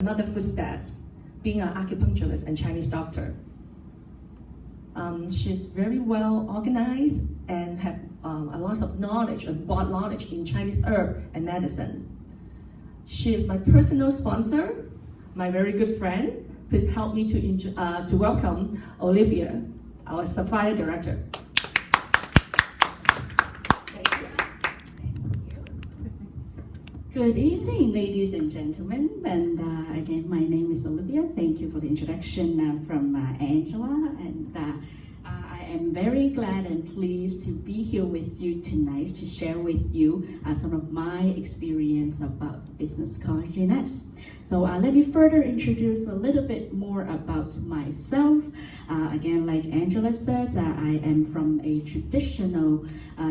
Another footsteps, being an acupuncturist and Chinese doctor. She's very well organized and have a lot of knowledge and broad knowledge in Chinese herb and medicine. She is my personal sponsor, my very good friend. Please help me to welcome Olivia, our supplier director. Good evening, ladies and gentlemen. And again, my name is Olivia. Thank you for the introduction from Angela. And I am very glad and pleased to be here with you tonight to share with you some of my experience about the business called Gines. So let me further introduce a little bit more about myself. Again, like Angela said, I am from a traditional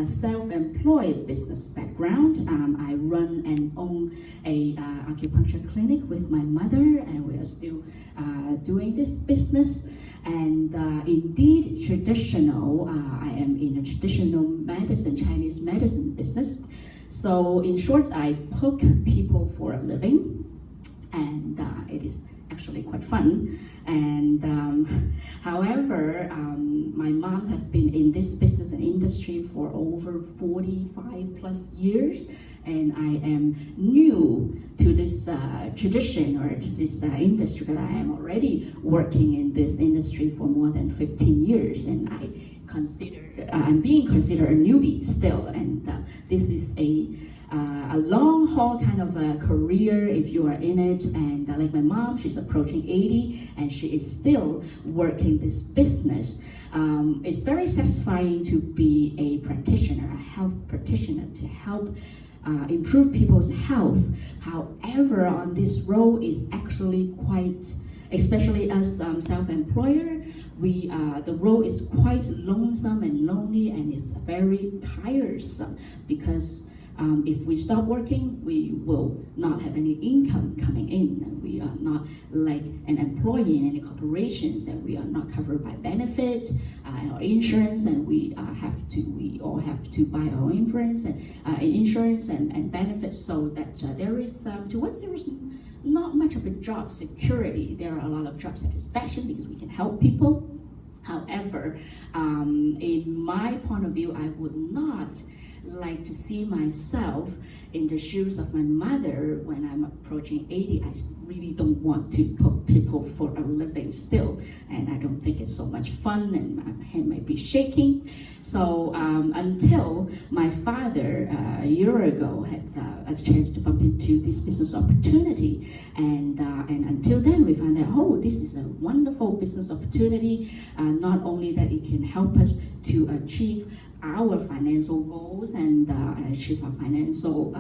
self-employed business background. I run and own a acupuncture clinic with my mother, and we are still doing this business. And indeed, traditional, I am in a traditional medicine, Chinese medicine business. So in short, I poke people for a living. And it is actually quite fun. And however, my mom has been in this business and industry for over 45 plus years, and I am new to this tradition or to this industry, but I am already working in this industry for more than 15 years, and I'm being considered a newbie still, and this is a long haul kind of a career if you are in it. And like my mom, she's approaching 80 and she is still working this business. It's very satisfying to be a practitioner, a health practitioner, to help improve people's health. However, on this role is actually quite, especially as self-employer, the role is quite lonesome and lonely, and it's very tiresome because if we stop working, we will not have any income coming in, and we are not like an employee in any corporations, and we are not covered by benefits or insurance, and we all have to buy our insurance and benefits, so that there is to us there is not much of a job security. There are a lot of job satisfaction because we can help people. However, in my point of view, I would not like to see myself in the shoes of my mother when I'm approaching 80. I really don't want to poke people for a living still, and I don't think it's so much fun, and my hand might be shaking. So until my father a year ago had a chance to bump into this business opportunity, and until then we found out, oh, this is a wonderful business opportunity. Not only that it can help us to achieve our financial goals and achieve our financial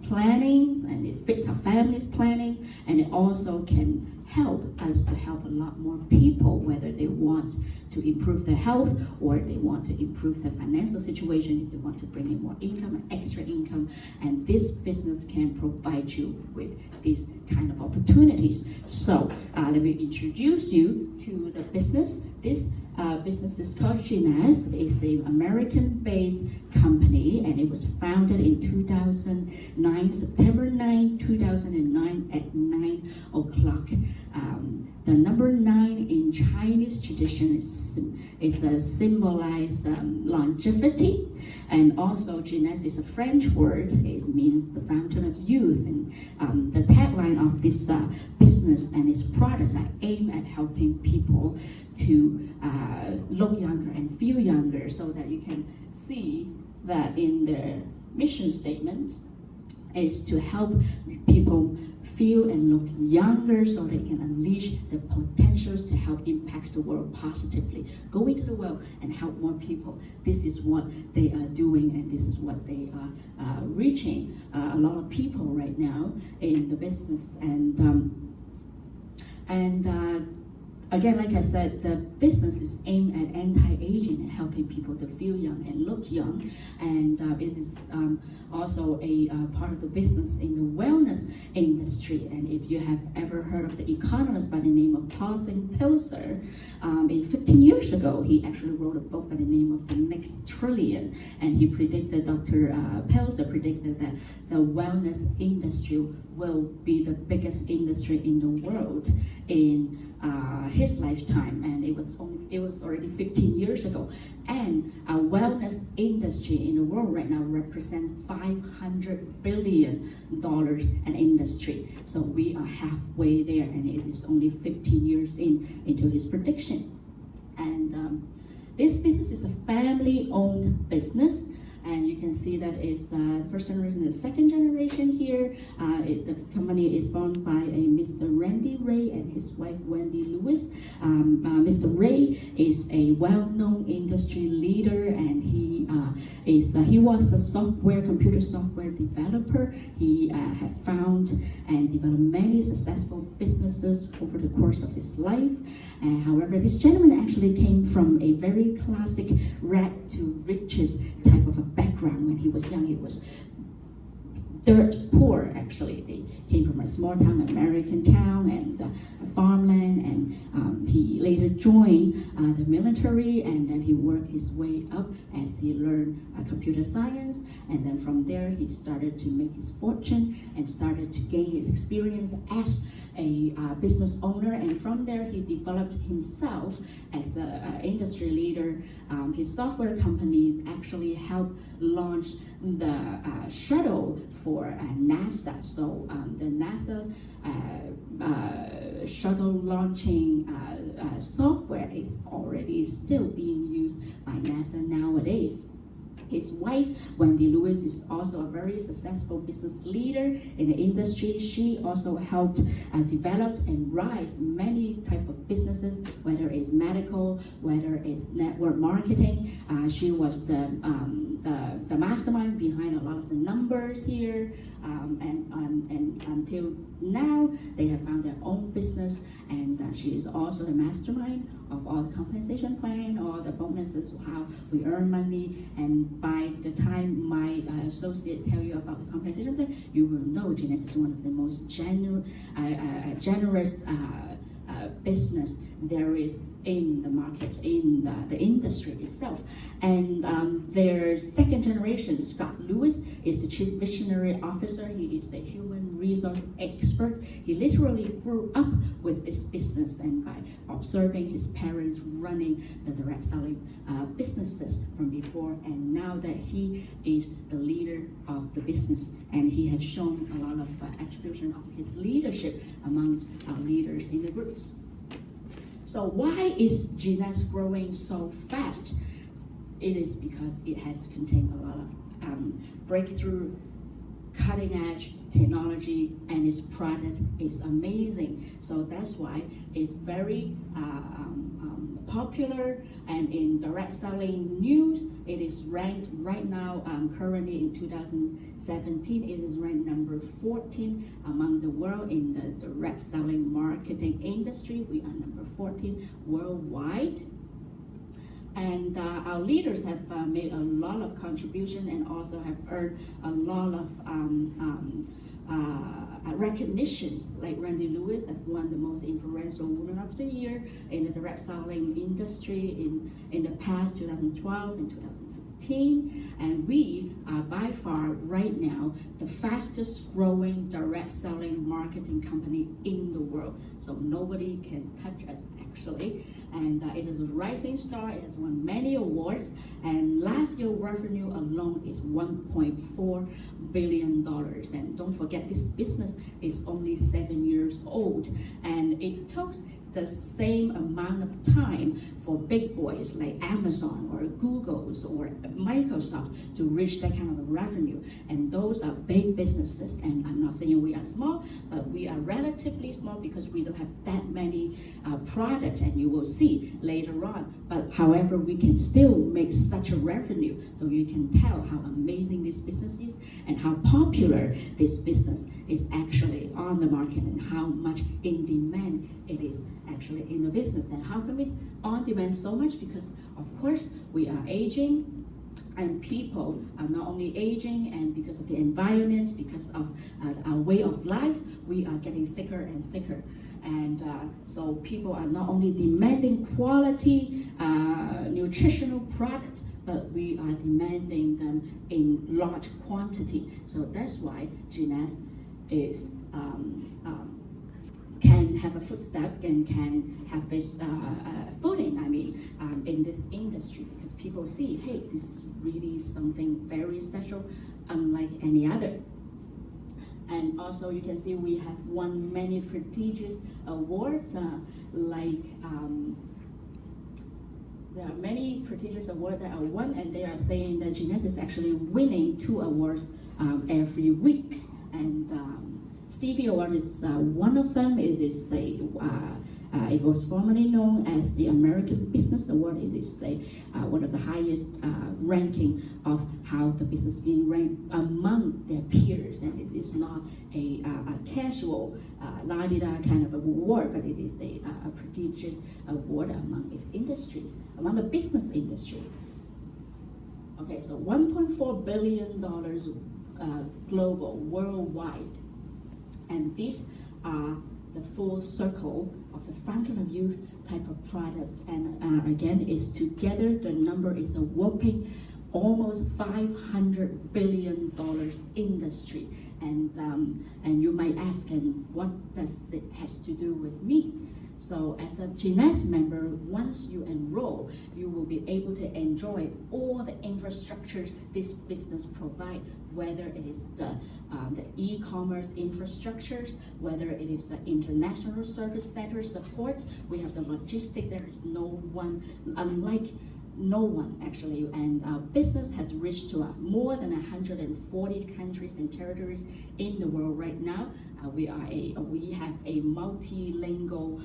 planning, and it fits our family's planning, and it also can help us to help a lot more people, whether they want to improve their health or they want to improve their financial situation, if they want to bring in more income and extra income. And this business can provide you with these kind of opportunities. So let me introduce you to the business. This business is called Gines. It's an American-based company, and it was founded in 2009, September 9, 2009 at 9 o'clock. The number 9 in Chinese tradition is a symbolize longevity, and also Gines is a French word. It means the fountain of youth, and the tagline of this business and its products are aimed at helping people to look younger and feel younger, so that you can see that in their mission statement is to help people feel and look younger so they can unleash the potentials to help impact the world positively. Go into the world and help more people. This is what they are doing, and this is what they are reaching a lot of people right now in the business. And again, like I said, the business is aimed at anti-aging and helping people to feel young and look young. And it is also a part of the business in the wellness industry. And if you have ever heard of the economist by the name of Paul Pilzer, 15 years ago, he actually wrote a book by the name of The Next Trillion. And he predicted, Dr. Pilzer predicted that the wellness industry will be the biggest industry in the world in his lifetime, and it was already 15 years ago. And a wellness industry in the world right now represents $500 billion an industry. So we are halfway there, and it is only 15 years into his prediction. And this business is a family-owned business. And you can see that it's the first generation and the second generation here. This company is formed by a Mr. Randy Ray and his wife Wendy Lewis. Mr. Ray is a well-known industry leader, and he was a computer software developer. He had found and developed many successful businesses over the course of his life. However, this gentleman actually came from a very classic rag to riches type of a background. When he was young, he was dirt poor, actually. They came from a small town, American town, and farmland, and he later joined the military, and then he worked his way up as he learned computer science, and then from there he started to make his fortune and started to gain his experience as a business owner, and from there he developed himself as an industry leader. His software companies actually helped launch the shuttle for NASA. So the NASA shuttle launching software is already still being used by NASA nowadays. His wife, Wendy Lewis, is also a very successful business leader in the industry. She also helped develop and rise many type of businesses, whether it's medical, whether it's network marketing. She was the mastermind behind a lot of the numbers here. And until now, they have found their own business, and she is also the mastermind of all the compensation plan, all the bonuses, how we earn money. And by the time my associates tell you about the compensation plan, you will know Jeunesse is one of the most generous business there is in the market, in the industry itself. And their second generation, Scott Lewis, is the Chief Visionary Officer. He is a human resource expert. He literally grew up with this business, and by observing his parents running the direct selling businesses from before, and now that he is the leader of the business, and he has shown a lot of attribution of his leadership among leaders in the groups. So why is Jeunesse growing so fast? It is because it has contained a lot of breakthrough, cutting-edge technology, and its product is amazing. So that's why it's very popular, and in direct selling news, it is ranked right now, currently in 2017, it is ranked number 14 among the world in the direct selling marketing industry. We are number 14 worldwide. And our leaders have made a lot of contribution and also have earned a lot of recognitions, like Randy Lewis has won the most influential woman of the year in the direct selling industry in the past 2012 and 2015. And we are by far right now the fastest growing direct selling marketing company in the world. So nobody can touch us, actually. And it is a rising star. It has won many awards, and last year's revenue alone is $1.4 billion. And don't forget, this business is only 7 years old, and it took the same amount of time for big boys like Amazon or Google's or Microsoft to reach that kind of revenue. And those are big businesses, and I'm not saying we are small, but we are relatively small because we don't have that many products, and you will see later on. But however, we can still make such a revenue, so you can tell how amazing this business is and how popular this business is actually on the market and how much in demand it is actually in the business. And how come it's on demand so much? Because of course we are aging, and people are not only aging, and because of the environment, because of our way of life, we are getting sicker and sicker. And so people are not only demanding quality, nutritional products, but we are demanding them in large quantity. So that's why Genes is can have a footstep and can have this footing, in this industry, because people see, hey, this is really something very special, unlike any other. And also you can see we have won many prestigious awards, there are many prestigious awards that are won, and they are saying that Genes is actually winning 2 awards every week. And Stevie Award is one of them. It was formerly known as the American Business Award. It is one of the highest ranking of how the business is being ranked among their peers, and it is not a casual la-di-da kind of award, but it is a prestigious award among its industries, among the business industry. Okay, so $1.4 billion global, worldwide, and these are the full circle of the fountain of youth type of products. And again, is together, the number is a whopping almost $500 billion industry. And you might ask, and what does it have to do with me? So as a Genes member, once you enroll, you will be able to enjoy all the infrastructures this business provides, whether it is the e-commerce infrastructures, whether it is the international service center support. We have the logistics. There is no one, unlike no one actually, and our business has reached to more than 140 countries and territories in the world right now. We have a multilingual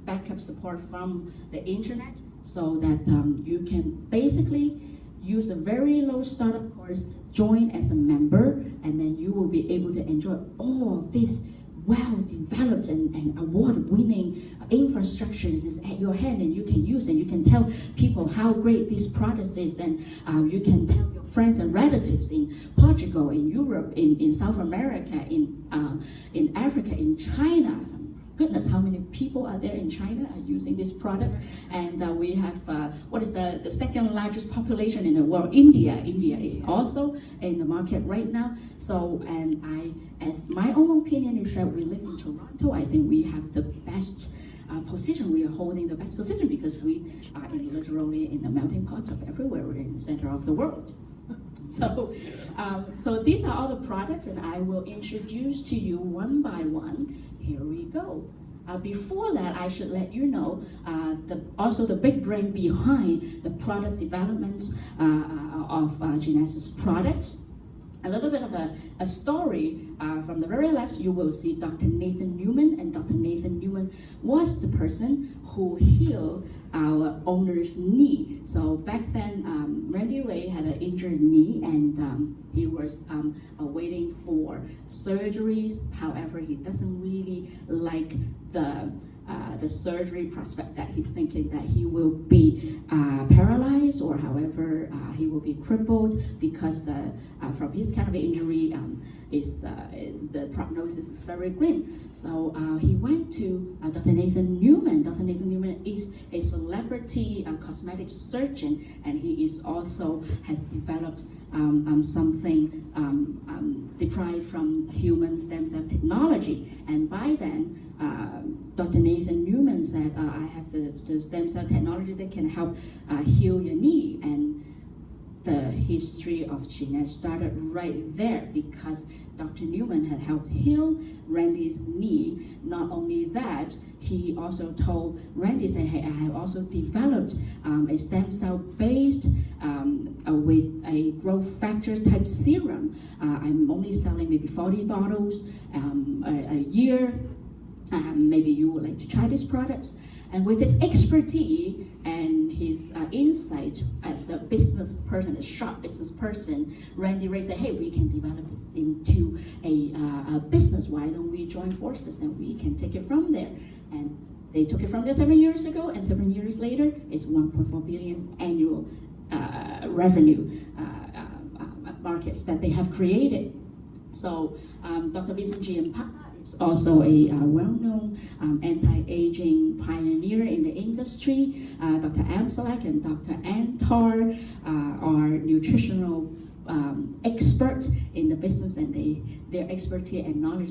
backup support from the internet, so that you can basically use a very low startup cost, join as a member, and then you will be able to enjoy all this well-developed and award-winning infrastructures is at your hand, and you can use, and you can tell people how great this product is, and you can tell your friends and relatives in Portugal, in Europe, in South America, in Africa, in China. Goodness, how many people are there in China are using this product? And we have, what is the second largest population in the world? India. India is also in the market right now. So, and as my own opinion is that we live in Toronto, I think we have the best position. We are holding the best position because we are literally in the melting pot of everywhere. We're in the center of the world. So, so these are all the products, and I will introduce to you one by one. Here we go. Before that, I should let you know also the big brain behind the product development of Genes's products. A little bit of a story from the very left. You will see Dr. Nathan Newman, and Dr. Nathan Newman was the person who healed our owner's knee. So back then, Randy Ray had an injured knee, and he was waiting for surgeries. However, he doesn't really like the surgery prospect, that he's thinking that he will be paralyzed, or however he will be crippled, because from his kind of injury is the prognosis is very grim. So he went to Dr. Nathan Newman. Dr. Nathan Newman is a celebrity cosmetic surgeon, and he is also has developed something derived from human stem cell technology. And by then, Dr. Nathan Newman said, I have the stem cell technology that can help heal your knee. And the history of Genes started right there, because Dr. Newman had helped heal Randy's knee. Not only that, he also told Randy, say, hey, I have also developed a stem cell based with a growth factor type serum. I'm only selling maybe 40 bottles a year. Maybe you would like to try this product. And with his expertise and his insight as a business person, a sharp business person, Randy Ray said, hey, we can develop this into a business. Why don't we join forces and we can take it from there? And they took it from there 7 years ago, and 7 years later, it's 1.4 billion annual revenue markets that they have created. So Dr. Vincent Giampaolo is also a well-known anti-aging pioneer in the industry. Dr. Amsalek and Dr. Antar are nutritional experts in the business, and their expertise and knowledge